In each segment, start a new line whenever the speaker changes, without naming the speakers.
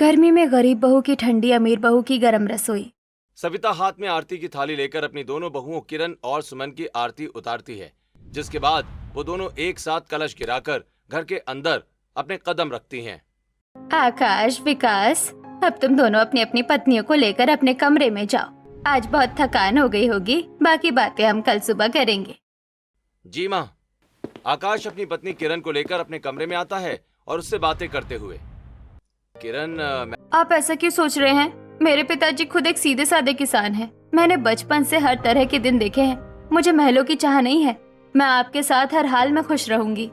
गर्मी में गरीब बहू की ठंडी, अमीर बहू की गरम रसोई।
सविता हाथ में आरती की थाली लेकर अपनी दोनों बहुओं किरण और सुमन की आरती उतारती है, जिसके बाद वो दोनों एक साथ कलश गिराकर घर के अंदर अपने कदम रखती हैं।
आकाश, विकास, अब तुम दोनों अपनी अपनी पत्नियों को लेकर अपने कमरे में जाओ। आज बहुत थकान हो गई होगी, बाकी बातें हम कल सुबह करेंगे।
जी माँ। आकाश अपनी पत्नी किरण को लेकर अपने कमरे में आता है और उससे बातें करते हुए, किरण
आप ऐसा क्यों सोच रहे हैं? मेरे पिताजी खुद एक सीधे साधे किसान हैं। मैंने बचपन से हर तरह के दिन देखे हैं। मुझे महलों की चाह नहीं है। मैं आपके साथ हर हाल में खुश रहूंगी।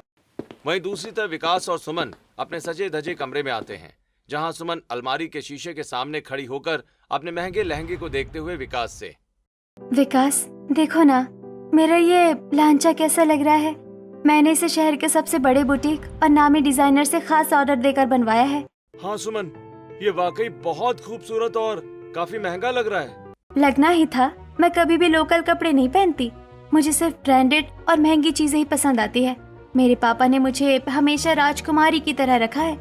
वहीं दूसरी तरफ विकास और सुमन अपने सजे धजे कमरे में आते हैं, जहां सुमन अलमारी के शीशे के सामने खड़ी होकर अपने महंगे लहंगे को देखते हुए विकास से,
विकास, देखो ना, मेरा ये लांचा कैसा लग रहा है। मैंने इसे शहर के सबसे बड़े बुटीक और नामी डिजाइनर से खास ऑर्डर देकर बनवाया है।
हाँ सुमन, ये वाकई बहुत खूबसूरत और काफी महंगा लग रहा है।
लगना ही था। मैं कभी भी लोकल कपड़े नहीं पहनती। मुझे सिर्फ ब्रांडेड और महंगी चीजें ही पसंद आती है। मेरे पापा ने मुझे हमेशा राजकुमारी की तरह रखा है।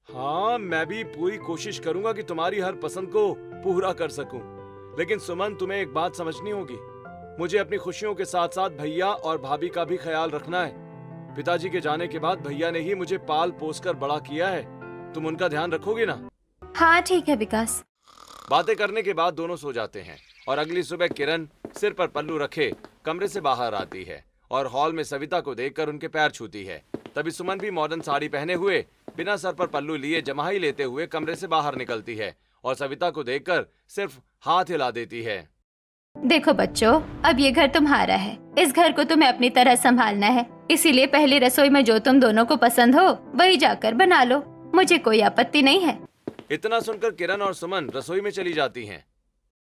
हाँ, मैं भी पूरी कोशिश करूंगा कि तुम्हारी हर पसंद को पूरा कर सकूं। लेकिन सुमन, तुम्हें एक बात समझनी होगी। मुझे अपनी खुशियों के साथ साथ भैया और भाभी का भी ख्याल रखना है। पिताजी के जाने के बाद भैया ने ही मुझे पाल पोस कर बड़ा किया है। तुम उनका ध्यान रखोगे ना?
हाँ ठीक है विकास।
बातें करने के बाद दोनों सो जाते हैं और अगली सुबह किरण सिर पर पल्लू रखे कमरे से बाहर आती है और हॉल में सविता को देखकर उनके पैर छूती है। तभी सुमन भी मॉडर्न साड़ी पहने हुए, बिना सर पर पल्लू लिए जमाई लेते हुए कमरे से बाहर निकलती है और सविता को देखकर सिर्फ हाथ हिला देती है।
देखो बच्चों, अब ये घर तुम्हारा है। इस घर को तुम्हें अपनी तरह संभालना है। इसीलिए पहली रसोई में जो तुम दोनों को पसंद हो वही जाकर बना लो। मुझे कोई आपत्ति नहीं है।
इतना सुनकर किरण और सुमन रसोई में चली जाती हैं।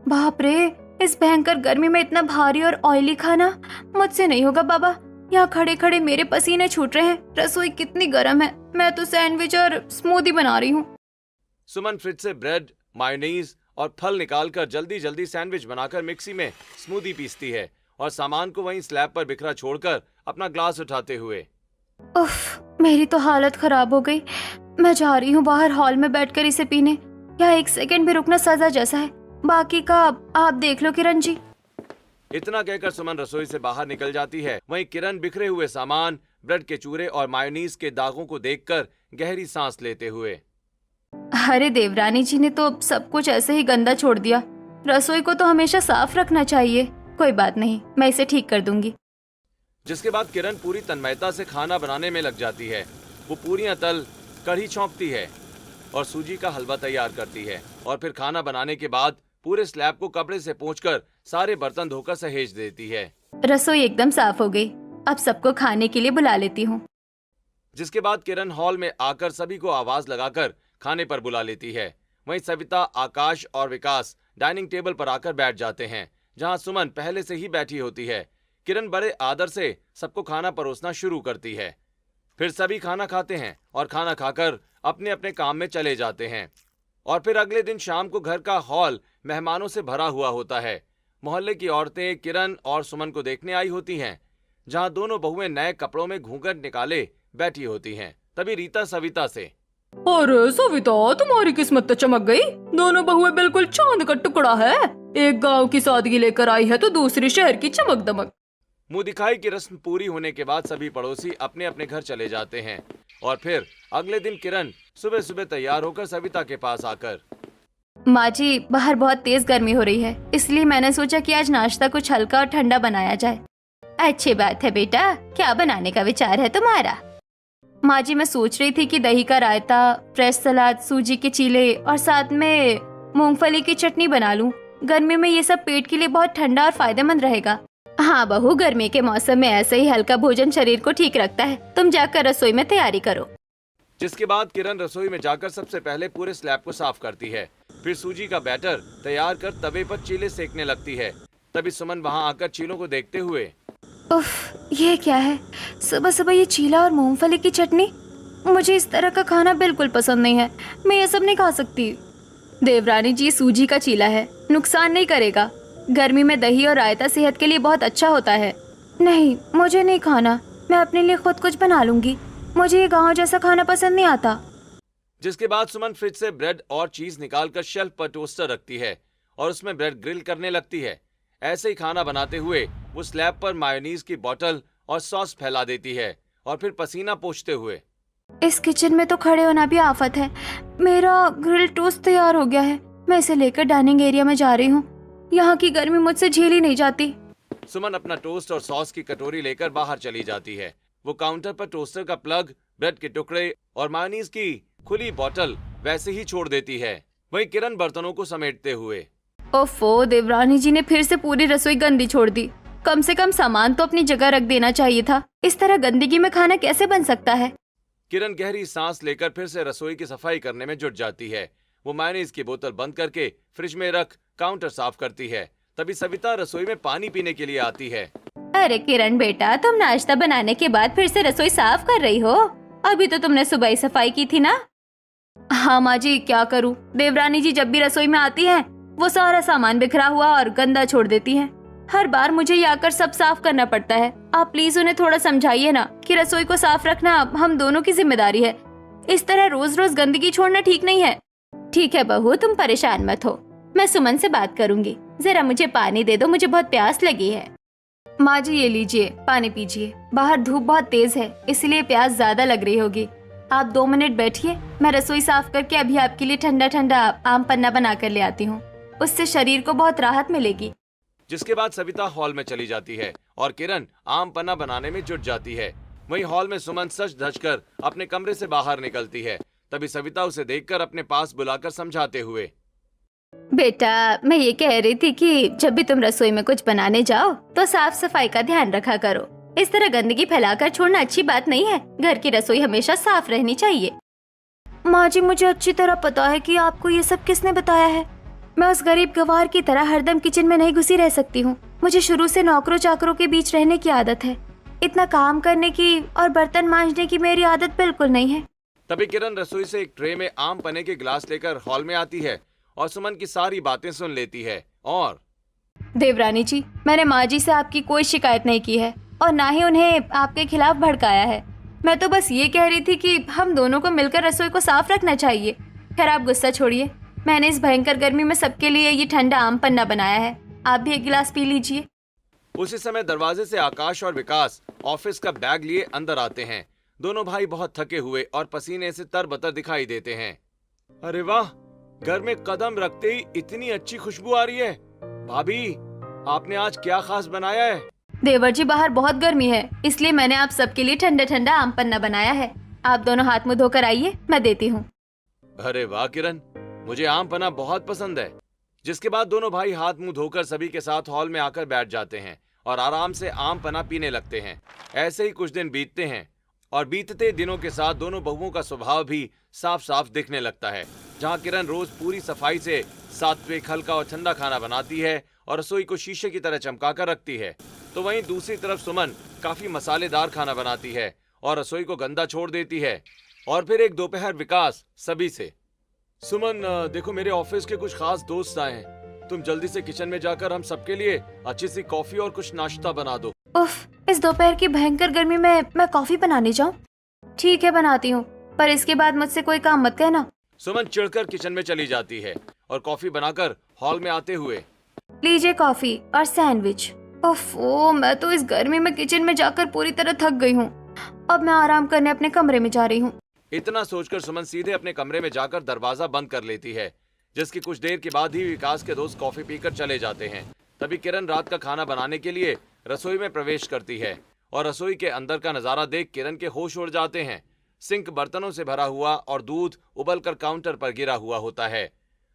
बाप रे, इस भयंकर गर्मी में इतना भारी और ऑयली खाना मुझसे नहीं होगा बाबा। यहाँ खड़े खड़े मेरे पसीने छूट रहे हैं। रसोई कितनी गर्म है। मैं तो सैंडविच और स्मूदी बना रही हूँ।
सुमन फ्रिज से ब्रेड, मायोनीज और फल निकालकर जल्दी जल्दी सैंडविच बनाकर मिक्सी में स्मूदी पीसती है और सामान को वहीं स्लैब पर बिखरा छोड़कर अपना ग्लास उठाते हुए,
उफ, मेरी तो हालत खराब हो गई। मैं जा रही हूँ बाहर हॉल में बैठकर इसे पीने। यहाँ एक सेकंड भी रुकना सजा जैसा है। बाकी का आप देख लो किरण जी।
इतना कहकर सुमन रसोई से बाहर निकल जाती है। वहीं किरण बिखरे हुए सामान, ब्रेड के चूरे और मायोनीज के दागों को देखकर गहरी सांस लेते हुए,
अरे देवरानी जी ने तो सब कुछ ऐसे ही गंदा छोड़ दिया। रसोई को तो हमेशा साफ रखना चाहिए। कोई बात नहीं, मैं इसे ठीक कर दूंगी।
जिसके बाद किरण पूरी तन्मयता से खाना बनाने में लग जाती है। वो पूरियां तल, कढ़ी छौंकती है और सूजी का हलवा तैयार करती है और फिर खाना बनाने के बाद पूरे स्लैब को कपड़े से पोंछकर सारे बर्तन धोकर सहेज देती है।
रसोई एकदम साफ हो गई। अब सबको खाने के लिए बुला लेती हूँ।
जिसके बाद किरण हॉल में आकर सभी को आवाज लगाकर खाने पर बुला लेती है। वहीं सविता, आकाश और विकास डाइनिंग टेबल पर आकर बैठ जाते हैं, जहां सुमन पहले से ही बैठी होती है। किरण बड़े आदर से सबको खाना परोसना शुरू करती है। फिर सभी खाना खाते हैं और खाना खाकर अपने अपने काम में चले जाते हैं। और फिर अगले दिन शाम को घर का हॉल मेहमानों से भरा हुआ होता है। मोहल्ले की औरतें किरण और सुमन को देखने आई होती हैं, जहां दोनों बहुएं नए कपड़ों में घूंघट निकाले बैठी होती हैं। तभी रीता सविता से,
अरे सविता, तुम्हारी किस्मत तो चमक गई। दोनों बहुएं बिल्कुल चांद का टुकड़ा है। एक गांव की सादगी लेकर आई है तो दूसरी शहर की चमक दमक।
मुंह दिखाई की रस्म पूरी होने के बाद सभी पड़ोसी अपने अपने घर चले जाते हैं। और फिर अगले दिन किरण सुबह सुबह तैयार होकर सविता के पास आकर,
माँ जी, बाहर बहुत तेज गर्मी हो रही है, इसलिए मैंने सोचा कि आज नाश्ता कुछ हल्का और ठंडा बनाया जाए। अच्छी बात है बेटा, क्या बनाने का विचार है तुम्हारा? माँ जी, मैं सोच रही थी कि दही का रायता, फ्रेश सलाद, सूजी के चीले और साथ में मूंगफली की चटनी बना लूं। गर्मी में ये सब पेट के लिए बहुत ठंडा और फायदेमंद रहेगा। हाँ बहू, गर्मी के मौसम में ऐसे ही हल्का भोजन शरीर को ठीक रखता है। तुम जाकर रसोई में तैयारी करो।
जिसके बाद किरण रसोई में जाकर सबसे पहले पूरे स्लैब को साफ करती है। फिर सूजी का बैटर तैयार कर तवे पर चीले सेकने लगती है। तभी सुमन वहां आकर चीलों को देखते हुए,
उफ, ये क्या है? सुबह सुबह ये चीला और मूंगफली की चटनी। मुझे इस तरह का खाना बिल्कुल पसंद नहीं है। मैं ये सब नहीं खा सकती। देवरानी जी, सूजी का चीला है, नुकसान नहीं करेगा। गर्मी में दही और रायता सेहत के लिए बहुत अच्छा होता है। नहीं, मुझे नहीं खाना। मैं अपने लिए खुद कुछ बना लूंगी। मुझे ये गाँव जैसा खाना पसंद नहीं आता।
जिसके बाद सुमन फ्रिज से ब्रेड और चीज निकालकर शेल्फ पर टोस्टर रखती है और उसमें ब्रेड ग्रिल करने लगती है। ऐसे ही खाना बनाते हुए वो स्लैब पर मायोनीज की बोतल और सॉस फैला देती है और फिर पसीना पोंछते हुए,
इस किचन में तो खड़े होना भी आफत है। मेरा ग्रिल टोस्ट तैयार हो गया है। मैं इसे लेकर डाइनिंग एरिया में जा रही हूँ। यहाँ की गर्मी मुझसे झेली नहीं जाती।
सुमन अपना टोस्ट और सॉस की कटोरी लेकर बाहर चली जाती है। वो काउंटर पर टोस्टर का प्लग, ब्रेड के टुकड़े और मायोनीज की खुली बोतल वैसे ही छोड़ देती है। वहीं किरण बर्तनों को समेटते हुए,
ओफो, देवरानी जी ने फिर से पूरी रसोई गंदी छोड़ दी। कम से कम सामान तो अपनी जगह रख देना चाहिए था। इस तरह गंदगी में खाना कैसे बन सकता है।
किरण गहरी सांस लेकर फिर से रसोई की सफाई करने में जुट जाती है। वो मायोनीज की बोतल बंद करके फ्रिज में रख काउंटर साफ करती है। तभी सविता रसोई में पानी पीने के लिए आती है।
अरे किरण बेटा, तुम नाश्ता बनाने के बाद फिर से रसोई साफ कर रही हो? अभी तो तुमने सुबह ही सफाई की थी ना? हाँ माँ जी, क्या करूँ। देवरानी जी जब भी रसोई में आती हैं, वो सारा सामान बिखरा हुआ और गंदा छोड़ देती हैं। हर बार मुझे ही आकर सब साफ करना पड़ता है। आप प्लीज उन्हें थोड़ा समझाइए ना कि रसोई को साफ रखना हम दोनों की जिम्मेदारी है। इस तरह रोज रोज गंदगी छोड़ना ठीक नहीं है। ठीक है बहू, तुम परेशान मत हो। मैं सुमन से बात करूंगी। जरा मुझे पानी दे दो, मुझे बहुत प्यास लगी है। माँ जी ये लीजिए, पानी पीजिए। बाहर धूप बहुत तेज है, इसलिए प्यास ज्यादा लग रही होगी। आप 2 मिनट बैठिए, मैं रसोई साफ करके अभी आपके लिए ठंडा ठंडा आम पन्ना बना कर ले आती हूँ। उससे शरीर को बहुत राहत मिलेगी।
जिसके बाद सविता हॉल में चली जाती है और किरण आम पन्ना बनाने में जुट जाती है। वहीं हॉल में सुमन सच धज कर अपने कमरे से बाहर निकलती है। तभी सविता उसे देखकर अपने पास बुलाकर समझाते हुए,
बेटा, मैं ये कह रही थी कि जब भी तुम रसोई में कुछ बनाने जाओ तो साफ सफाई का ध्यान रखा करो। इस तरह गंदगी फैलाकर छोड़ना अच्छी बात नहीं है। घर की रसोई हमेशा साफ रहनी चाहिए। माँ जी, मुझे अच्छी तरह पता है कि आपको ये सब किसने बताया है। मैं उस गरीब गवार की तरह हरदम किचन में नहीं घुसी रह सकती हूँ। मुझे शुरू से नौकरों चाकरों के बीच रहने की आदत है। इतना काम करने की और बर्तन मांजने की मेरी आदत बिल्कुल नहीं है।
तभी किरण रसोई से एक ट्रे में आम पन्ने के गिलास लेकर हॉल में आती है और सुमन की सारी बातें सुन लेती है। और
देवरानी जी, मैंने माँ जी से आपकी कोई शिकायत नहीं की है और ना ही उन्हें आपके खिलाफ भड़काया है। मैं तो बस ये कह रही थी कि हम दोनों को मिलकर रसोई को साफ रखना चाहिए। खैर, आप गुस्सा छोड़िए। मैंने इस भयंकर गर्मी में सबके लिए ये ठंडा आम पन्ना बनाया है। आप भी एक गिलास पी लीजिए।
उसी समय दरवाजे से आकाश और विकास ऑफिस का बैग लिए अंदर आते हैं। दोनों भाई बहुत थके हुए और पसीने से तरबतर दिखाई देते हैं। अरे वाह, घर में कदम रखते ही इतनी अच्छी खुशबू आ रही है। भाभी, आपने आज क्या खास बनाया है?
देवर जी, बाहर बहुत गर्मी है, इसलिए मैंने आप सबके लिए ठंडा ठंडा आम पन्ना बनाया है। आप दोनों हाथ मुंह धोकर आइए, मैं देती हूँ।
अरे वाह किरण, मुझे आम पन्ना बहुत पसंद है। जिसके बाद दोनों भाई हाथ मुंह धोकर सभी के साथ हॉल में आकर बैठ जाते हैं और आराम से आम पन्ना पीने लगते हैं। ऐसे ही कुछ दिन बीतते हैं और बीतते दिनों के साथ दोनों बहुओं का स्वभाव भी साफ साफ दिखने लगता है। जहां किरण रोज पूरी सफाई से सात्विक, हल्का और ठंडा खाना बनाती है और रसोई को शीशे की तरह चमका कर रखती है, तो वहीं दूसरी तरफ सुमन काफी मसालेदार खाना बनाती है और रसोई को गंदा छोड़ देती है। और फिर एक दोपहर विकास सभी से, सुमन देखो, मेरे ऑफिस के कुछ खास दोस्त आए हैं। तुम जल्दी से किचन में जाकर हम सबके लिए अच्छी सी कॉफी और कुछ नाश्ता बना दो।
उफ, इस दोपहर की भयंकर गर्मी में मैं कॉफी बनाने जाऊं? ठीक है, बनाती हूँ, पर इसके बाद मुझसे कोई काम मत कहना।
सुमन चिढ़कर किचन में चली जाती है और कॉफी बनाकर हॉल में आते हुए,
लीजिए कॉफी और सैंडविच। ओफो, मैं तो इस गर्मी में किचन में जाकर पूरी तरह थक गई हूँ। अब मैं आराम करने अपने कमरे में जा रही हूँ।
इतना सोचकर सुमन सीधे अपने कमरे में जाकर दरवाजा बंद कर लेती है। जिसकी कुछ देर के बाद ही विकास के दोस्त कॉफी पीकर चले जाते हैं। तभी किरण रात का खाना बनाने के लिए रसोई में प्रवेश करती है और रसोई के अंदर का नजारा देख किरण के होश उड़ जाते हैं। सिंक बर्तनों से भरा हुआ और दूध उबलकर काउंटर पर गिरा हुआ होता है।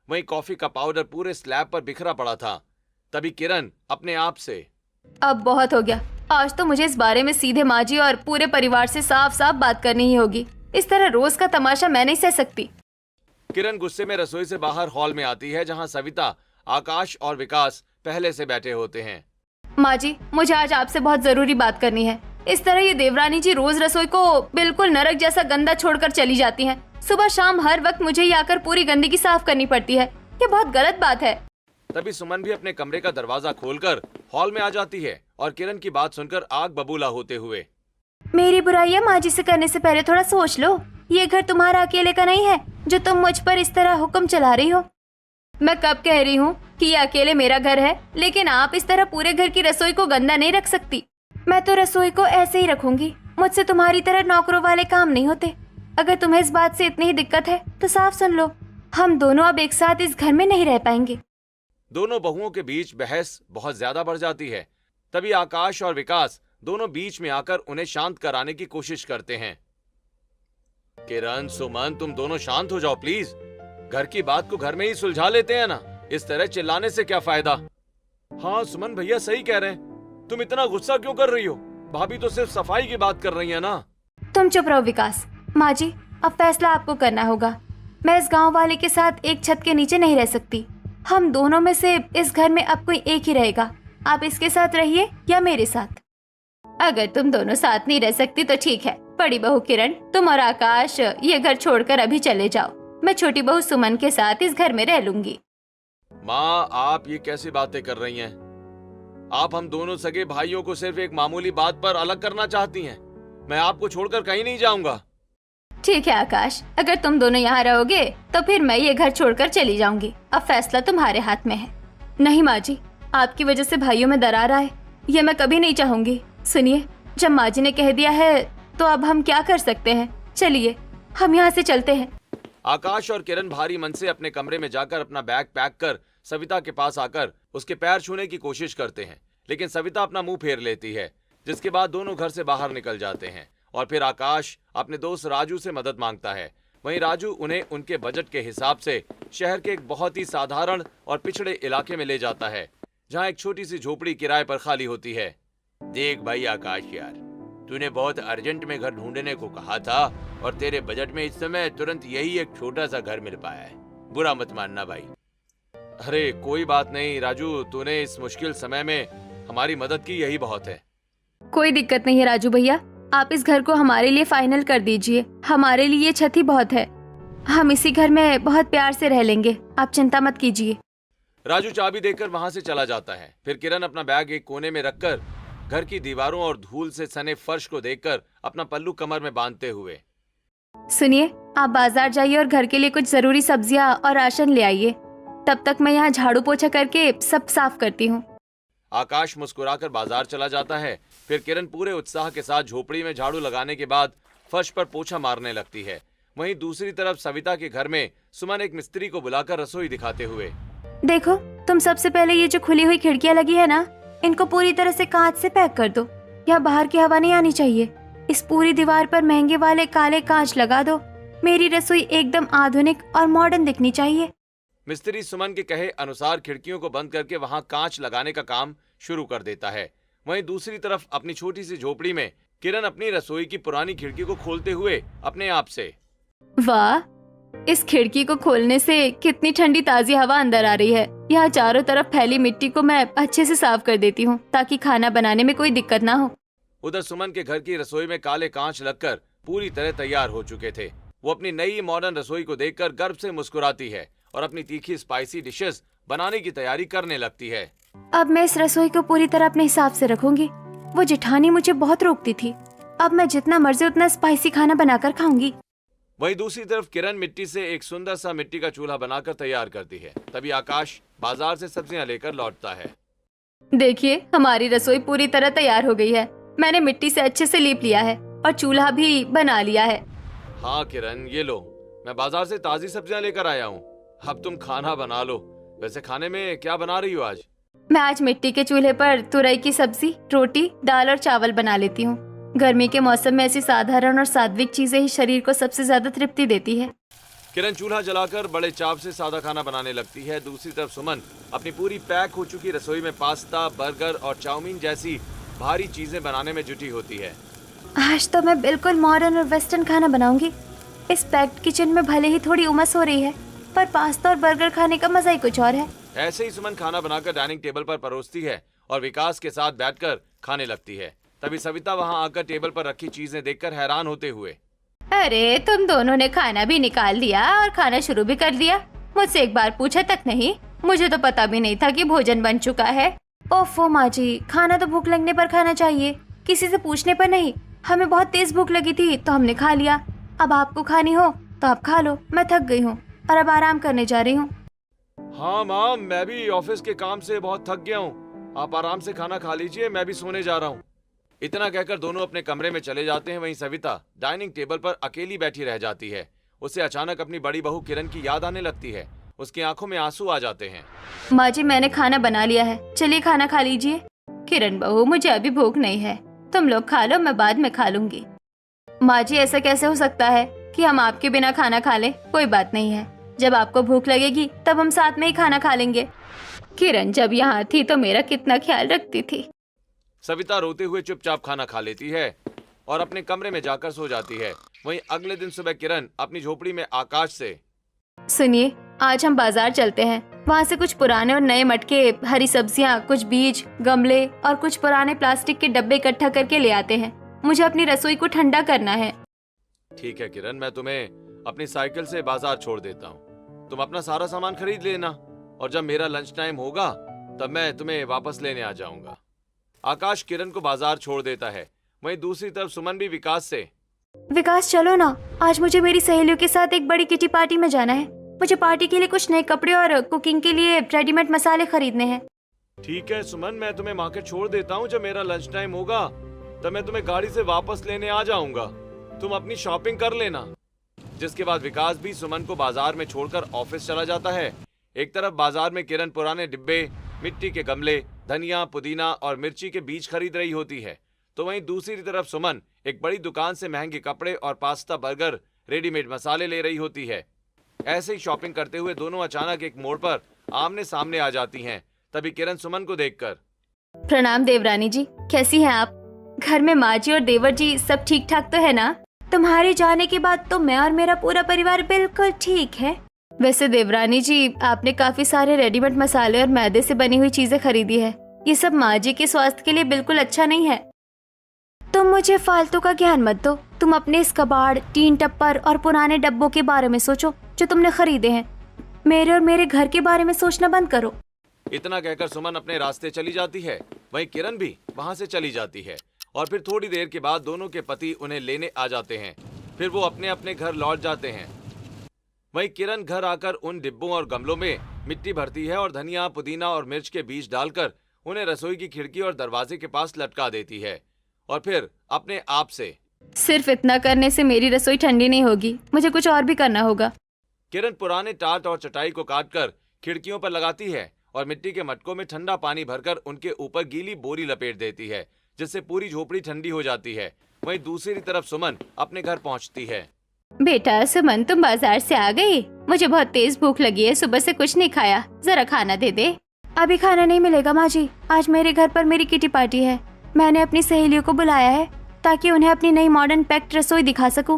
वहीं कॉफी का पाउडर पूरे स्लैब पर बिखरा पड़ा था। तभी किरण अपने आप से,
अब बहुत हो गया। आज तो मुझे इस बारे में सीधे माँ जी और पूरे परिवार से साफ साफ बात करनी ही होगी। इस तरह रोज का तमाशा मैं नहीं सह सकती।
किरण गुस्से में रसोई से बाहर हॉल में आती है, जहां सविता, आकाश और विकास पहले से बैठे होते हैं।
माँ जी, मुझे आज आपसे बहुत जरूरी बात करनी है। इस तरह ये देवरानी जी रोज रसोई को बिल्कुल नरक जैसा गंदा छोड़कर चली जाती हैं। सुबह शाम हर वक्त मुझे ही आकर पूरी गंदगी साफ करनी पड़ती है। ये बहुत गलत बात है।
तभी सुमन भी अपने कमरे का दरवाजा खोलकर हॉल में आ जाती है और किरण की बात सुनकर आग बबूला होते हुए,
मेरी बुराइयां माँ जी से करने से पहले थोड़ा सोच लो। ये घर तुम्हारा अकेले का नहीं है जो तुम मुझ पर इस तरह हुक्म चला रही हो। मैं कब कह रही हूँ कि ये अकेले मेरा घर है, लेकिन आप इस तरह पूरे घर की रसोई को गंदा नहीं रख सकती। मैं तो रसोई को ऐसे ही रखूंगी, मुझसे तुम्हारी तरह नौकरों वाले काम नहीं होते। अगर तुम्हें इस बात से इतनी ही दिक्कत है तो साफ सुन लो, हम दोनों अब एक साथ इस घर में नहीं रह पाएंगे।
दोनों बहुओं के बीच बहस बहुत ज्यादा बढ़ जाती है। तभी आकाश और विकास दोनों बीच में आकर उन्हें शांत कराने की कोशिश करते हैं। किरण, सुमन, तुम दोनों शांत हो जाओ प्लीज। घर की बात को घर में ही सुलझा लेते हैं ना, इस तरह चिल्लाने से क्या फायदा। हाँ सुमन भैया सही कह रहे हैं, तुम इतना गुस्सा क्यों कर रही हो? भाभी तो सिर्फ सफाई की बात कर रही है ना।
तुम चुप रहो विकास। माँ जी, अब फैसला आपको करना होगा। मैं इस गांव वाले के साथ एक छत के नीचे नहीं रह सकती। हम दोनों में से इस घर में अब कोई एक ही रहेगा। आप इसके साथ रहिए या मेरे साथ। अगर तुम दोनों साथ नहीं रह सकती तो ठीक है। बड़ी बहू किरण, तुम और आकाश ये घर छोड़कर अभी चले जाओ। मैं छोटी बहू सुमन के साथ इस घर में रह लूंगी।
माँ, आप ये कैसी बातें कर रही हैं? आप हम दोनों सगे भाइयों को सिर्फ एक मामूली बात पर अलग करना चाहती हैं। मैं आपको छोड़कर कहीं नहीं जाऊंगा।
ठीक है आकाश, अगर तुम दोनों यहाँ रहोगे तो फिर मैं ये घर छोड़कर चली जाऊंगी। अब फैसला तुम्हारे हाथ में है। नहीं माँ जी, आपकी वजह से भाइयों में दरार आए, ये मैं कभी नहीं चाहूंगी। सुनिए, जब माँ जी ने कह दिया है तो अब हम क्या कर सकते हैं। चलिए हम यहाँ से चलते हैं।
आकाश और किरण भारी मन से अपने कमरे में जाकर अपना बैग पैक कर सविता के पास आकर उसके पैर छूने की कोशिश करते हैं, लेकिन सविता अपना मुंह फेर लेती है, जिसके बाद दोनों घर से बाहर निकल जाते हैं। और फिर आकाश अपने दोस्त राजू से मदद मांगता है। वहीं राजू उन्हें उनके बजट के हिसाब से शहर के एक बहुत ही साधारण और पिछड़े इलाके में ले जाता है, जहां एक छोटी सी झोपड़ी किराए पर खाली होती है। देख भाई आकाश यार, तूने बहुत अर्जेंट में घर ढूंढने को कहा था और तेरे बजट में इस समय तुरंत यही एक छोटा सा घर मिल पाया है। बुरा मत मानना भाई। अरे कोई बात नहीं राजू, तूने इस मुश्किल समय में हमारी मदद की, यही बहुत है।
कोई दिक्कत नहीं है राजू भैया, आप इस घर को हमारे लिए फाइनल कर दीजिए। हमारे लिए ये छत ही बहुत है। हम इसी घर में बहुत प्यार से रह लेंगे, आप चिंता मत कीजिए।
राजू चाबी देकर वहां से चला जाता है। फिर किरण अपना बैग एक कोने में रखकर घर की दीवारों और धूल से सने फर्श को देखकर अपना पल्लू कमर में बांधते हुए,
सुनिए, आप बाजार जाइए और घर के लिए कुछ जरूरी सब्जियां और राशन ले आइए। तब तक मैं यहाँ झाड़ू पोछा करके सब साफ करती हूँ।
आकाश मुस्कुराकर बाजार चला जाता है। फिर किरण पूरे उत्साह के साथ झोपड़ी में झाड़ू लगाने के बाद फर्श पर पोछा मारने लगती है। वहीं दूसरी तरफ सविता के घर में सुमन एक मिस्त्री को बुलाकर रसोई दिखाते हुए,
देखो, तुम सबसे पहले ये जो खुली हुई खिड़कियाँ लगी है ना, इनको पूरी तरह से कांच से पैक कर दो। यहाँ बाहर की हवा नहीं आनी चाहिए। इस पूरी दीवार पर महंगे वाले काले कांच लगा दो। मेरी रसोई एकदम आधुनिक और मॉडर्न दिखनी चाहिए।
मिस्त्री सुमन के कहे अनुसार खिड़कियों को बंद करके वहां कांच लगाने का काम शुरू कर देता है। वहीं दूसरी तरफ अपनी छोटी सी झोपड़ी में किरण अपनी रसोई की पुरानी खिड़की को खोलते हुए अपने आप से,
वाह, इस खिड़की को खोलने से कितनी ठंडी ताजी हवा अंदर आ रही है। यहाँ चारों तरफ फैली मिट्टी को मैं अच्छे से साफ कर देती हूँ ताकि खाना बनाने में कोई दिक्कत ना हो।
उधर सुमन के घर की रसोई में काले कांच लगकर पूरी तरह तैयार हो चुके थे। वो अपनी नई मॉडर्न रसोई को देखकर गर्व से मुस्कुराती है और अपनी तीखी स्पाइसी डिशेस बनाने की तैयारी करने लगती है।
अब मैं इस रसोई को पूरी तरह अपने हिसाब से रखूंगी। वो जेठानी मुझे बहुत रोकती थी, अब मैं जितना मर्जी उतना स्पाइसी खाना बनाकर खाऊंगी।
वहीं दूसरी तरफ किरण मिट्टी से एक सुंदर सा मिट्टी का चूल्हा बनाकर तैयार करती है। तभी आकाश बाजार से सब्जियां लेकर लौटता है।
देखिए, हमारी रसोई पूरी तरह तैयार हो गई है। मैंने मिट्टी से अच्छे से लीप लिया है और चूल्हा भी बना लिया है।
हाँ किरण, ये लो, मैं बाजार से ताजी सब्जियां लेकर आया हूँ। अब तुम खाना बना लो। वैसे खाने में क्या बना रही हो आज?
मैं आज मिट्टी के चूल्हे पर तुरई की सब्जी, रोटी, दाल और चावल बना लेती हूँ। गर्मी के मौसम में ऐसी साधारण और सात्विक चीजें ही शरीर को सबसे ज्यादा तृप्ति देती है।
किरण चूल्हा जलाकर बड़े चाव से सादा खाना बनाने लगती है। दूसरी तरफ सुमन अपनी पूरी पैक हो चुकी रसोई में पास्ता, बर्गर और चाउमीन जैसी भारी चीजें बनाने में जुटी होती है।
आज तो मैं बिल्कुल मॉडर्न और वेस्टर्न खाना बनाऊंगी। इस पैक्ड किचन में भले ही थोड़ी उमस हो रही है, पर पास्ता और बर्गर खाने का मजा ही कुछ और है।
ऐसे ही सुमन खाना बनाकर डाइनिंग टेबल पर परोसती है और विकास के साथ बैठकर खाने लगती है। तभी सविता वहां आकर टेबल पर रखी चीजें देखकर हैरान होते हुए,
अरे, तुम दोनों ने खाना भी निकाल लिया और खाना शुरू भी कर दिया। मुझसे एक बार पूछा तक नहीं। मुझे तो पता भी नहीं था कि भोजन बन चुका है। ओफो माँ जी, खाना तो भूख लगने पर खाना चाहिए, किसी से पूछने पर नहीं। हमें बहुत तेज भूख लगी थी तो हमने खा लिया। अब आपको खानी हो तो आप खा लो, मैं थक गई हूँ और अब आराम करने जा रही हूँ।
हाँ माँ, मैं भी ऑफिस के काम से बहुत थक गया हूँ। आप आराम से खाना खा लीजिए, मैं भी सोने जा रहा हूँ। इतना कहकर दोनों अपने कमरे में चले जाते हैं। वहीं सविता डाइनिंग टेबल पर अकेली बैठी रह जाती है। उसे अचानक अपनी बड़ी बहू किरण की याद आने लगती है। उसकी आंखों में आंसू आ जाते हैं।
माँ जी, मैंने खाना बना लिया है, चलिए खाना खा लीजिए। किरण बहू, मुझे अभी भूख नहीं है, तुम लोग खा लो, मैं बाद में खा लूंगी। माँ जी, ऐसा कैसे हो सकता है कि हम आपके बिना खाना खा लें? कोई बात नहीं है, जब आपको भूख लगेगी तब हम साथ में ही खाना खा लेंगे। किरण जब यहाँ थी तो मेरा कितना ख्याल रखती थी।
सविता रोते हुए चुपचाप खाना खा लेती है और अपने कमरे में जाकर सो जाती है। वहीं अगले दिन सुबह किरण अपनी झोपड़ी में आकाश से,
सुनिए, आज हम बाजार चलते हैं, वहाँ से कुछ पुराने और नए मटके, हरी सब्जियाँ, कुछ बीज, गमले और कुछ पुराने प्लास्टिक के डब्बे इकट्ठा करके ले आते हैं। मुझे अपनी रसोई को ठंडा करना है।
ठीक है किरण, मैं तुम्हें अपनी साइकिल से बाजार छोड़ देता हूँ। तुम अपना सारा सामान खरीद लेना और जब मेरा लंच टाइम होगा तब मैं तुम्हें वापस लेने आ जाऊंगा। आकाश किरण को बाजार छोड़ देता है। वहीं दूसरी तरफ सुमन भी विकास से,
विकास चलो ना, आज मुझे मेरी सहेलियों के साथ एक बड़ी किटी पार्टी में जाना है। मुझे पार्टी के लिए कुछ नए कपड़े और कुकिंग के लिए रेडीमेड मसाले खरीदने हैं।
ठीक है सुमन, मैं तुम्हें मार्केट छोड़ देता हूँ। जब मेरा लंच टाइम होगा तब मैं तुम्हें गाड़ी से वापस लेने आ जाऊंगा। तुम अपनी शॉपिंग कर लेना। जिसके बाद विकास भी सुमन को बाजार में छोड़कर ऑफिस चला जाता है। एक तरफ बाजार में किरण पुराने डिब्बे, मिट्टी के गमले, धनिया, पुदीना और मिर्ची के बीज खरीद रही होती है, तो वहीं दूसरी तरफ सुमन एक बड़ी दुकान से महंगे कपड़े और पास्ता, बर्गर, रेडीमेड मसाले ले रही होती है। ऐसे ही शॉपिंग करते हुए दोनों अचानक एक मोड़ पर आमने सामने आ जाती हैं। तभी किरण सुमन को देखकर,
प्रणाम देवरानी जी, कैसी हैं आप? घर में माँ जी और देवर जी सब ठीक ठाक तो है ना? तुम्हारे जाने के बाद तो मैं और मेरा पूरा परिवार बिल्कुल ठीक है। वैसे देवरानी जी, आपने काफी सारे रेडीमेड मसाले और मैदे से बनी हुई चीजें खरीदी है। ये सब माँ जी के स्वास्थ्य के लिए बिल्कुल अच्छा नहीं है। तुम मुझे फालतू का ज्ञान मत दो। तुम अपने इस कबाड़, टीन टप्पर और पुराने डब्बों के बारे में सोचो जो तुमने खरीदे हैं। मेरे और मेरे घर के बारे में सोचना बंद करो।
इतना कहकर सुमन अपने रास्ते चली जाती है। वहीं किरण भी वहां से चली जाती है और फिर थोड़ी देर के बाद दोनों के पति उन्हें लेने आ जाते हैं। फिर वो अपने अपने घर लौट जाते हैं। वहीं किरण घर आकर उन डिब्बों और गमलों में मिट्टी भरती है और धनिया, पुदीना और मिर्च के बीज डालकर उन्हें रसोई की खिड़की और दरवाजे के पास लटका देती है और फिर अपने आप से,
सिर्फ इतना करने से मेरी रसोई ठंडी नहीं होगी, मुझे कुछ और भी करना होगा।
किरण पुराने टाट और चटाई को काटकर खिड़कियों पर लगाती है और मिट्टी के मटकों में ठंडा पानी भरकर उनके ऊपर गीली बोरी लपेट देती है, जिससे पूरी झोपड़ी ठंडी हो जाती है। वहीं दूसरी तरफ सुमन अपने घर पहुंचती है।
बेटा सुमन, तुम बाजार से आ गई? मुझे बहुत तेज भूख लगी है, सुबह से कुछ नहीं खाया, जरा खाना दे दे। अभी खाना नहीं मिलेगा माँ जी, आज मेरे घर पर मेरी किटी पार्टी है। मैंने अपनी सहेलियों को बुलाया है ताकि उन्हें अपनी नई मॉडर्न पैक्ड रसोई दिखा सकूं।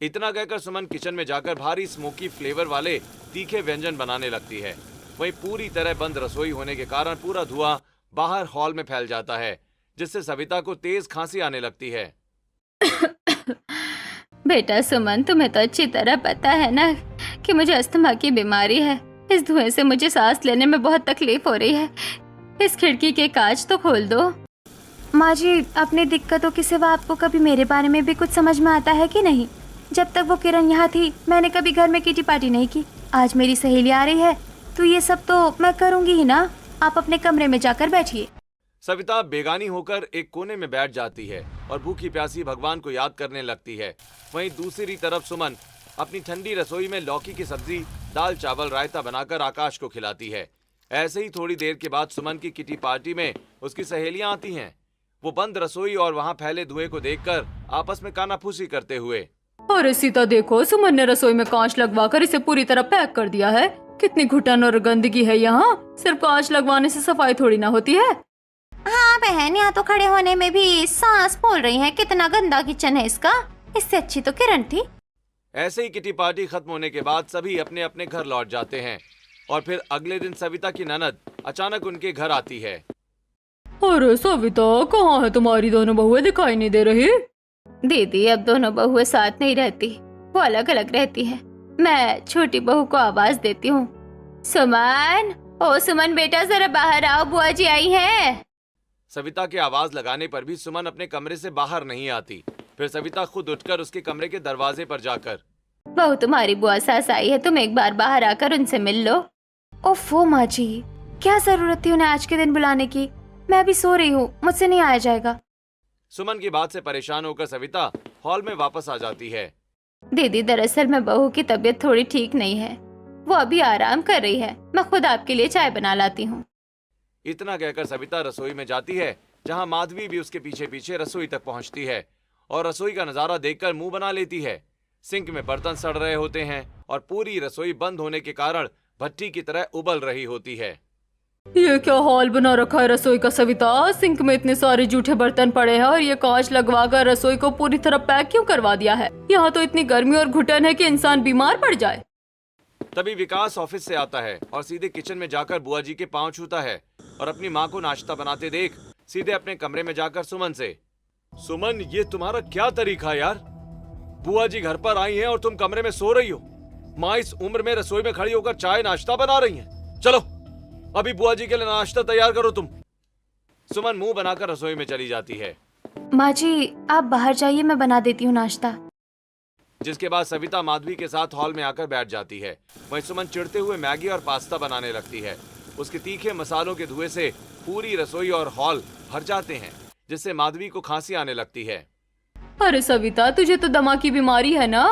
इतना कहकर सुमन किचन में जाकर भारी स्मोकी फ्लेवर वाले तीखे व्यंजन बनाने लगती है। वहीं पूरी तरह बंद रसोई होने के कारण पूरा धुआं बाहर हॉल में फैल जाता है, जिससे सविता को तेज खांसी आने लगती है।
बेटा सुमन, तुम्हें तो अच्छी तरह पता है ना कि मुझे अस्थमा की बीमारी है। इस धुएं से मुझे सांस लेने में बहुत तकलीफ हो रही है। इस खिड़की के कांच तो खोल दो। माँ जी, अपनी दिक्कतों के सिवा आपको कभी मेरे बारे में भी कुछ समझ में आता है कि नहीं? जब तक वो किरण यहाँ थी मैंने कभी घर में किटी पार्टी नहीं की। आज मेरी सहेली आ रही है तो ये सब तो मैं करूँगी ही ना। आप अपने कमरे में जाकर बैठिए।
सविता बेगानी होकर एक कोने में बैठ जाती है और भूखी प्यासी भगवान को याद करने लगती है। वहीं दूसरी तरफ सुमन अपनी ठंडी रसोई में लौकी की सब्जी, दाल, चावल, रायता बनाकर आकाश को खिलाती है। ऐसे ही थोड़ी देर के बाद सुमन की किटी पार्टी में उसकी सहेलियां आती हैं। वो बंद रसोई और वहां फैले धुएं को देखकर आपस में कानाफूसी करते हुए,
अरे सीता देखो, सुमन ने रसोई में कांच लगवाकर इसे पूरी तरह पैक कर दिया है। कितनी घुटन और गंदगी है यहाँ। सिर्फ कांच लगवाने से सफाई थोड़ी ना होती है।
हाँ बहन, यहाँ तो खड़े होने में भी सांस फूल रही है। कितना गंदा किचन है इसका। इससे अच्छी तो किरण थी।
ऐसे ही किटी पार्टी खत्म होने के बाद सभी अपने अपने घर लौट जाते हैं और फिर अगले दिन सविता की ननद अचानक उनके घर आती है।
अरे सविता, कहाँ है तुम्हारी दोनों बहुएं? दिखाई नहीं दे रही।
दीदी, अब दोनों बहुएं साथ नहीं रहती, वो अलग अलग रहती है। मैं छोटी बहू को आवाज देती हूँ, सुमन, ओ सुमन बेटा, जरा बाहर आओ, बुआ जी आई है।
सविता के आवाज लगाने पर भी सुमन अपने कमरे से बाहर नहीं आती। फिर सविता खुद उठकर उसके कमरे के दरवाजे पर जाकर,
बहू तुम्हारी बुआ सास आई है, तुम एक बार बाहर आकर उनसे मिल लो। ओफो माँ जी, क्या जरूरत थी उन्हें आज के दिन बुलाने की? मैं अभी सो रही हूँ, मुझसे नहीं आया जाएगा।
सुमन की बात से परेशान होकर सविता हॉल में वापस आ जाती है।
दीदी दरअसल मैं बहू की तबीयत थोड़ी ठीक नहीं है, वो अभी आराम कर रही है, मैं खुद आपके लिए चाय बना लाती हूँ।
इतना कहकर सविता रसोई में जाती है, जहां माधवी भी उसके पीछे पीछे रसोई तक पहुंचती है और रसोई का नजारा देखकर मुंह बना लेती है। सिंक में बर्तन सड़ रहे होते हैं और पूरी रसोई बंद होने के कारण भट्टी की तरह उबल रही होती है।
ये क्या हॉल बना रखा है रसोई का सविता? सिंक में इतने सारे जूठे बर्तन पड़े हैं और ये कांच लगवाकर रसोई को पूरी तरह पैक क्यों करवा दिया है? यहाँ तो इतनी गर्मी और घुटन है कि इंसान बीमार पड़ जाए।
तभी विकास ऑफिस से आता है और सीधे किचन में जाकर बुआ जी के पांव छूता है और अपनी माँ को नाश्ता बनाते देख सीधे अपने कमरे में जाकर सुमन से, सुमन ये तुम्हारा क्या तरीका है यार? बुआ जी घर पर आई हैं और तुम कमरे में सो रही हो। माँ इस उम्र में रसोई में खड़ी होकर चाय नाश्ता बना रही हैं। चलो अभी बुआ जी के लिए नाश्ता तैयार करो तुम। सुमन मुंह बनाकर रसोई में चली जाती है।
माँ जी आप बाहर जाइए, मैं बना देती हूँ नाश्ता।
जिसके बाद सविता माधवी के साथ हॉल में आकर बैठ जाती है। वहीं सुमन चिढ़ते हुए मैगी और पास्ता बनाने लगती है। उसके तीखे मसालों के धुएं से पूरी रसोई और हॉल भर जाते हैं, जिससे माधवी को खांसी आने लगती है।
अरे सविता, तुझे तो दमा की बीमारी है ना?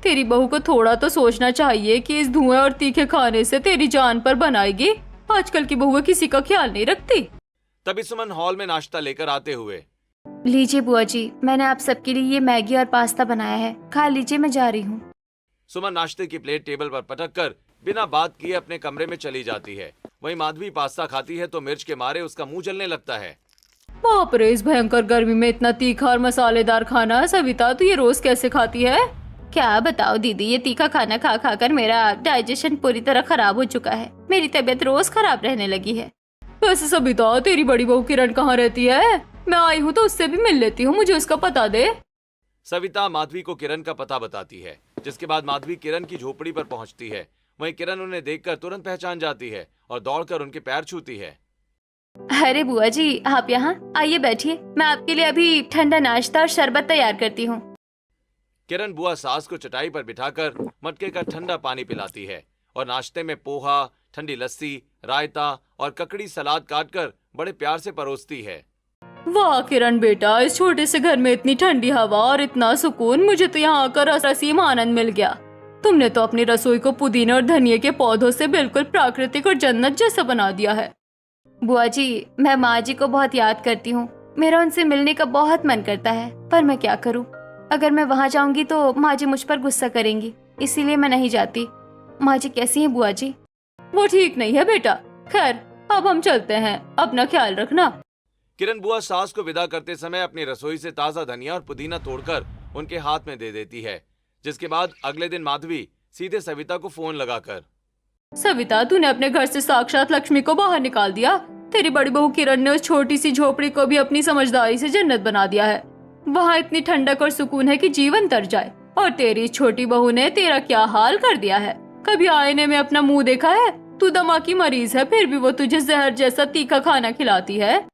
तेरी बहू को थोड़ा तो सोचना चाहिए कि इस धुएं और तीखे खाने से तेरी जान पर बनाएगी। आजकल की बहुएं किसी का ख्याल नहीं रखती।
तभी सुमन हॉल में नाश्ता लेकर आते हुए,
लीजिए बुआ जी, मैंने आप सबके लिए ये मैगी और पास्ता बनाया है, खा लीजिए, मैं जा रही हूँ।
सुमन नाश्ते की प्लेट टेबल पर पटक कर बिना बात किए अपने कमरे में चली जाती है। वहीं माधवी पास्ता खाती है तो मिर्च के मारे उसका मुंह जलने लगता है।
बाप रे, इस भयंकर गर्मी में इतना तीखा और मसालेदार खाना। सविता तू ये रोज कैसे खाती है?
क्या बताओ दीदी, ये तीखा खाना खा खा कर मेरा डाइजेशन पूरी तरह खराब हो चुका है। मेरी तबीयत रोज खराब रहने लगी है।
वैसे सविता, तेरी बड़ी बहू किरण कहाँ रहती है? मैं आई हूँ तो उससे भी मिल लेती हूँ, मुझे उसका पता दे।
सविता माधवी को किरण का पता बताती है, जिसके बाद माधवी किरण की झोपड़ी पर पहुंचती है। वहीं किरण उन्हें देखकर तुरंत पहचान जाती है और दौड़कर उनके पैर छूती है।
अरे बुआ जी, आप यहाँ आइए, बैठिए, मैं आपके लिए अभी ठंडा नाश्ता और शरबत तैयार करती हूँ।
किरण बुआ सास को चटाई पर बिठाकर मटके का ठंडा पानी पिलाती है और नाश्ते में पोहा, ठंडी लस्सी, रायता और ककड़ी सलाद काटकर बड़े प्यार से परोसती है।
वाह किरण बेटा, इस छोटे से घर में इतनी ठंडी हवा और इतना सुकून। मुझे तो यहाँ आकर असीम आनंद मिल गया। तुमने तो अपनी रसोई को पुदीने और धनिये के पौधों से बिल्कुल प्राकृतिक और जन्नत जैसा बना दिया है।
बुआ जी, मैं माँ जी को बहुत याद करती हूँ। मेरा उनसे मिलने का बहुत मन करता है, पर मैं क्या करूँ? अगर मैं वहाँ जाऊंगी तो माँ जी मुझ पर गुस्सा करेंगी, इसीलिए मैं नहीं जाती। माँ जी कैसी हैं बुआ जी?
वो ठीक नहीं है बेटा। खैर अब हम चलते हैं, अपना ख्याल रखना।
किरण बुआ सास को विदा करते समय अपनी रसोई से ताजा धनिया और पुदीना तोड़कर उनके हाथ में दे देती है। जिसके बाद अगले दिन माधवी सीधे सविता को फोन लगाकर,
सविता, तूने अपने घर से साक्षात लक्ष्मी को बाहर निकाल दिया। तेरी बड़ी बहू किरण ने उस छोटी सी झोपड़ी को भी अपनी समझदारी से जन्नत बना दिया है। वहाँ इतनी ठंडक और सुकून है कि जीवन तर जाए। और तेरी छोटी बहू ने तेरा क्या हाल कर दिया है। कभी आईने में अपना मुंह देखा है? तू दमा की मरीज है, फिर भी वो तुझे जहर जैसा तीखा खाना खिलाती है।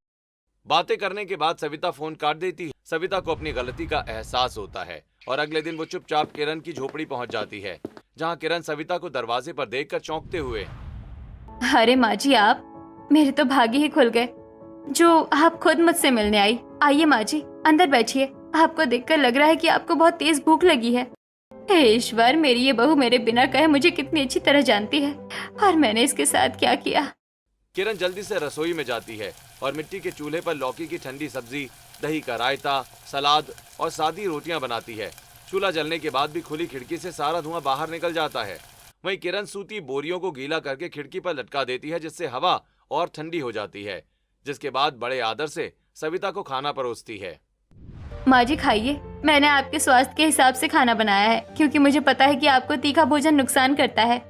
बातें करने के बाद सविता फोन काट देती है। सविता को अपनी गलती का एहसास होता है और अगले दिन वो चुपचाप किरण की झोपड़ी पहुंच जाती है, जहां किरण सविता को दरवाजे पर देखकर चौंकते हुए,
अरे माँ जी, आप मेरे तो भाग्य ही खुल गए जो आप खुद मुझसे मिलने आई। आइए माँ जी, अंदर बैठिए। आपको देखकर लग रहा है कि आपको बहुत तेज भूख लगी है। हे ईश्वर, मेरी ये बहू मेरे बिना कहे मुझे कितनी अच्छी तरह जानती है और मैंने इसके साथ क्या किया।
किरण जल्दी से रसोई में जाती है और मिट्टी के चूल्हे पर लौकी की ठंडी सब्जी, दही का रायता, सलाद और सादी रोटियां बनाती है। चूल्हा जलने के बाद भी खुली खिड़की से सारा धुआं बाहर निकल जाता है। वहीं किरण सूती बोरियों को गीला करके खिड़की पर लटका देती है, जिससे हवा और ठंडी हो जाती है। जिसके बाद बड़े आदर से सविता को खाना परोसती है।
माँ जी खाइए, मैंने आपके स्वास्थ्य के हिसाब से खाना बनाया है, क्योंकि मुझे पता है कि आपको तीखा भोजन नुकसान करता है।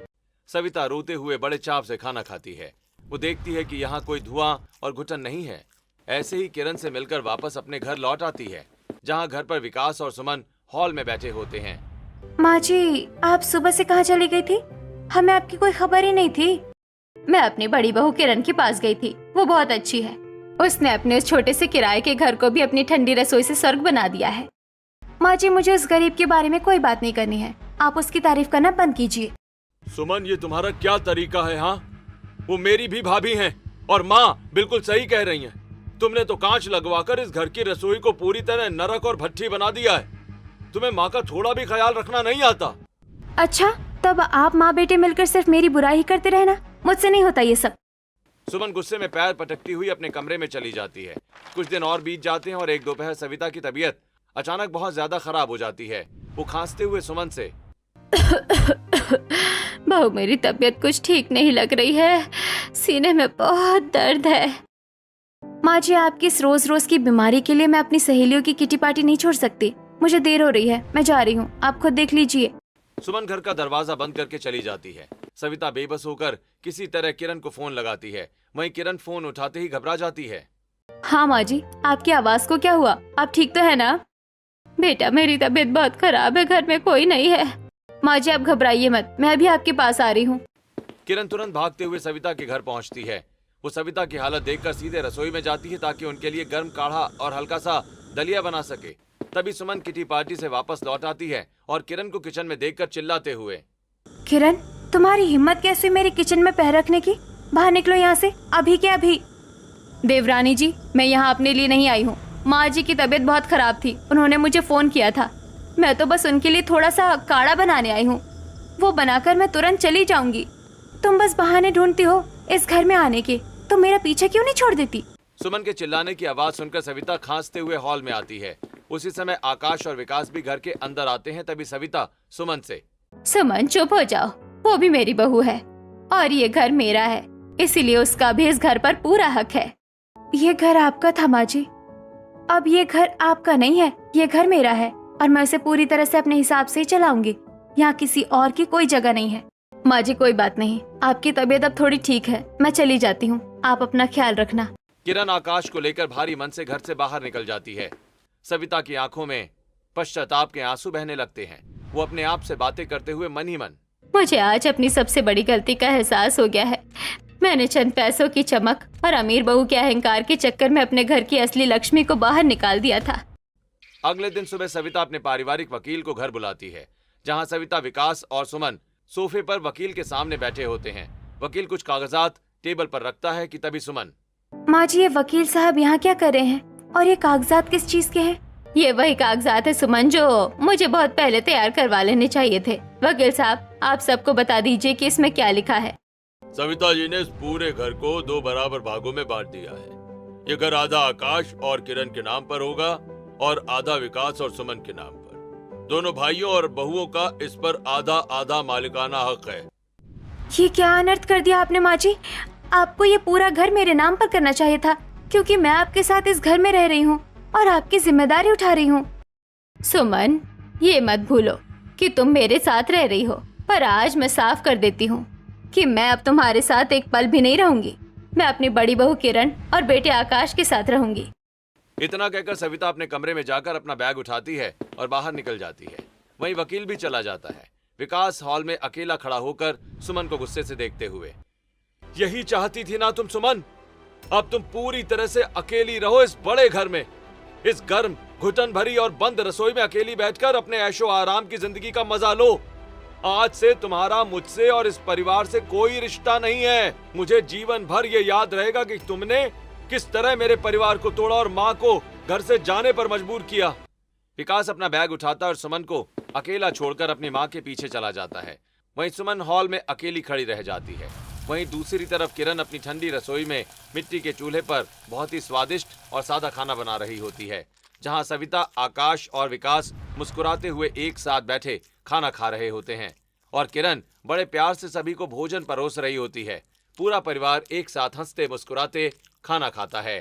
सविता रोते हुए बड़े चाव से खाना खाती है। वो देखती है कि यहाँ कोई धुआं और घुटन नहीं है। ऐसे ही किरण से मिलकर वापस अपने घर लौट आती है, जहाँ घर पर विकास और सुमन हॉल में बैठे होते हैं।
माँ जी, आप सुबह से कहाँ चली गई थी? हमें आपकी कोई खबर ही नहीं थी। मैं अपनी बड़ी बहू किरण के पास गई थी, वो बहुत अच्छी है। उसने अपने उस छोटे से किराए के घर को भी अपनी ठंडी रसोई से स्वर्ग बना दिया है। माँ जी, मुझे उस गरीब के बारे में कोई बात नहीं करनी है। आप उसकी तारीफ करना बंद कीजिए।
सुमन, ये तुम्हारा क्या तरीका है? हाँ, वो मेरी भी भाभी हैं और माँ बिल्कुल सही कह रही हैं। तुमने तो कांच लगवाकर इस घर की रसोई को पूरी तरह नरक और भट्ठी बना दिया है। तुम्हें माँ का थोड़ा भी ख्याल रखना नहीं आता।
अच्छा, तब आप माँ बेटे मिलकर सिर्फ मेरी बुराई ही करते रहना। मुझसे नहीं होता ये सब।
सुमन गुस्से में पैर पटकती हुई अपने कमरे में चली जाती है। कुछ दिन और बीत जाते हैं और एक दोपहर सविता की तबीयत अचानक बहुत ज्यादा खराब हो जाती है। वो खांसते हुए सुमन से,
बहू, मेरी तबीयत कुछ ठीक नहीं लग रही है, सीने में बहुत दर्द है।
माँ जी, आपकी इस रोज रोज की बीमारी के लिए मैं अपनी सहेलियों की किटी पार्टी नहीं छोड़ सकती। मुझे देर हो रही है, मैं जा रही हूँ, आप खुद देख लीजिए।
सुमन घर का दरवाजा बंद करके चली जाती है। सविता बेबस होकर किसी तरह किरण को फोन लगाती है। वहीं किरण फोन उठाते ही घबरा जाती है।
हाँ माँ जी, आपकी आवाज को क्या हुआ? आप ठीक तो है ना?
बेटा, मेरी तबीयत बहुत खराब है, घर में कोई नहीं है।
माँ जी, आप घबराइए मत, मैं अभी आपके पास आ रही हूँ।
किरण तुरंत भागते हुए सविता के घर पहुंचती है। वो सविता की हालत देखकर सीधे रसोई में जाती है ताकि उनके लिए गर्म काढ़ा और हल्का सा दलिया बना सके। तभी सुमन किटी पार्टी से वापस लौट आती है और किरण को किचन में देखकर चिल्लाते हुए,
किरण, तुम्हारी हिम्मत कैसे हुई मेरे किचन में पैर रखने की? बाहर निकलो यहाँ से, अभी के अभी।
देवरानी जी, मैं यहाँ अपने लिए नहीं आई हूँ। माँ जी की तबीयत बहुत खराब थी, उन्होंने मुझे फोन किया था। मैं तो बस उनके लिए थोड़ा सा काढ़ा बनाने आई हूँ, वो बनाकर मैं तुरंत चली जाऊंगी।
तुम बस बहाने ढूंढती हो इस घर में आने के, तुम मेरा पीछे क्यों नहीं छोड़ देती?
सुमन के चिल्लाने की आवाज सुनकर सविता खांसते हुए हॉल में आती है। उसी समय आकाश और विकास भी घर के अंदर आते हैं। तभी सविता सुमन से,
सुमन, चुप हो जाओ, वो भी मेरी बहू है और ये घर मेरा है, इसीलिए उसका भी इस घर पर पूरा हक है।
ये घर आपका था माँ जी, अब ये घर आपका नहीं है, ये घर मेरा है और मैं उसे पूरी तरह से अपने हिसाब से ही चलाऊंगी। यहाँ किसी और की कोई जगह नहीं है।
माँ जी, कोई बात नहीं, आपकी तबीयत अब थोड़ी ठीक है, मैं चली जाती हूँ, आप अपना ख्याल रखना।
किरण आकाश को लेकर भारी मन से घर से बाहर निकल जाती है। सविता की आंखों में पश्चाताप के आंसू बहने लगते हैं। वो अपने आप से बातें करते हुए मन ही मन,
मुझे आज अपनी सबसे बड़ी गलती का एहसास हो गया है। मैंने चंद पैसों की चमक और अमीर बहू के अहंकार के चक्कर में अपने घर की असली लक्ष्मी को बाहर निकाल दिया था।
अगले दिन सुबह सविता अपने पारिवारिक वकील को घर बुलाती है, जहां सविता, विकास और सुमन सोफे पर वकील के सामने बैठे होते हैं। वकील कुछ कागजात टेबल पर रखता है कि तभी सुमन,
माँ जी, ये वकील साहब यहाँ क्या कर रहे हैं और ये कागजात किस चीज के हैं?
ये वही कागजात है सुमन, जो मुझे बहुत पहले तैयार करवा लेने चाहिए थे। वकील साहब, आप सबको बता दीजिए कि इसमें क्या लिखा है।
सविता जी ने इस पूरे घर को 2 बराबर भागों में बांट दिया है। ये घर आधा आकाश और किरण के नाम पर होगा और आधा विकास और सुमन के नाम पर। दोनों भाइयों और बहुओं का इस पर आधा आधा मालिकाना हक है।
ये क्या अनर्थ कर दिया आपने माँ जी? आपको ये पूरा घर मेरे नाम पर करना चाहिए था, क्योंकि मैं आपके साथ इस घर में रह रही हूँ और आपकी जिम्मेदारी उठा रही हूँ।
सुमन, ये मत भूलो कि तुम मेरे साथ रह रही हो, पर आज मैं साफ कर देती हूँ कि मैं अब तुम्हारे साथ एक पल भी नहीं रहूंगी। मैं अपनी बड़ी बहू किरण और बेटे आकाश के साथ रहूंगी।
इतना कहकर सविता अपने कमरे में जाकर अपना बैग उठाती है और बाहर निकल जाती है। वहीं वकील भी चला जाता है। विकास हॉल में अकेला खड़ा होकर सुमन को गुस्से से देखते हुए, यही चाहती थी ना तुम सुमन? अब तुम पूरी तरह से अकेली रहो इस बड़े घर में, इस गर्म, घुटन भरी और बंद रसोई में अकेली बैठकर अपने ऐशो आराम की जिंदगी का मजा लो। आज से तुम्हारा मुझसे और इस परिवार से कोई रिश्ता नहीं है। मुझे जीवन भर ये याद रहेगा कि तुमने किस तरह मेरे परिवार को तोड़ा और माँ को घर से जाने पर मजबूर किया। विकास अपना बैग उठाता और सुमन को अकेला छोड़कर अपनी माँ के पीछे चला जाता है। वहीं सुमन हॉल में अकेली खड़ी रह जाती है। वहीं दूसरी तरफ किरण अपनी ठंडी रसोई में मिट्टी के चूल्हे पर बहुत ही स्वादिष्ट और सादा खाना बना रही होती है, जहां सविता, आकाश और विकास मुस्कुराते हुए एक साथ बैठे खाना खा रहे होते हैं और किरण बड़े प्यार से सभी को भोजन परोस रही होती है। पूरा परिवार एक साथ हंसते मुस्कुराते खाना खाता है।